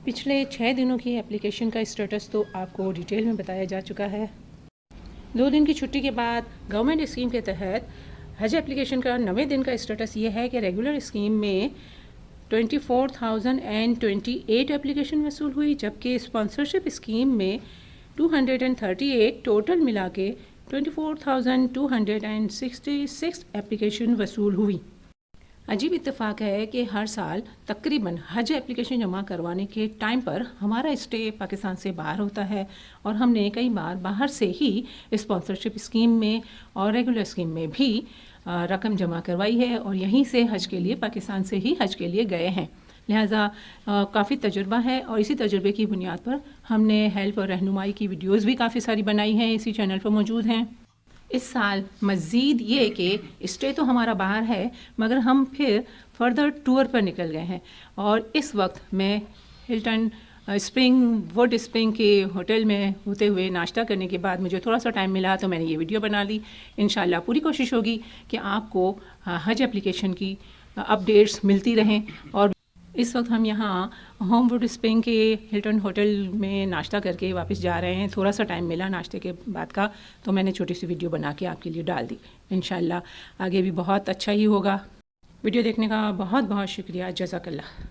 پچھلے 6 دنوں کی اپلیکیشن کا اسٹیٹس تو آپ کو ڈیٹیل میں بتایا جا چکا ہے۔ 2 دن کی چھٹی کے بعد گورنمنٹ اسکیم کے تحت حج اپلیکیشن کا 9ویں دن کا اسٹیٹس یہ ہے کہ ریگولر اسکیم میں 24,028 اپلیکیشن وصول ہوئی، جبکہ اسپانسرشپ اسکیم میں 238 ٹوٹل ملا کے 24,266 اپلیکیشن وصول ہوئی۔ عجیب اتفاق ہے کہ ہر سال تقریباً حج اپلیکیشن جمع کروانے کے ٹائم پر ہمارا اسٹے پاکستان سے باہر ہوتا ہے، اور ہم نے کئی بار باہر سے ہی اسپانسرشپ اسکیم میں اور ریگولر اسکیم میں بھی رقم جمع کروائی ہے، اور یہیں سے حج کے لیے پاکستان سے ہی حج کے لیے گئے ہیں۔ لہٰذا کافی تجربہ ہے، اور اسی تجربے کی بنیاد پر ہم نے ہیلپ اور رہنمائی کی ویڈیوز بھی کافی ساری بنائی ہیں، اسی چینل پر موجود ہیں۔ اس سال مزید یہ کہ اسٹے تو ہمارا باہر ہے، مگر ہم پھر فردر ٹور پر نکل گئے ہیں، اور اس وقت میں ہلٹن ووڈ اسپرنگ کے ہوٹل میں ہوتے ہوئے ناشتہ کرنے کے بعد مجھے تھوڑا سا ٹائم ملا تو میں نے یہ ویڈیو بنا لی۔ انشاءاللہ پوری کوشش ہوگی کہ آپ کو حج اپلیکیشن کی اپڈیٹس ملتی رہیں۔ اور اس وقت ہم یہاں ہوم ووڈ اسپرنگ کے ہلٹن ہوٹل میں ناشتہ کر کے واپس جا رہے ہیں۔ تھوڑا سا ٹائم ملا ناشتے کے بعد کا، تو میں نے چھوٹی سی ویڈیو بنا کے آپ کے لیے ڈال دی۔ انشاءاللہ آگے بھی بہت اچھا ہی ہوگا۔ ویڈیو دیکھنے کا بہت بہت شکریہ، جزاک اللہ۔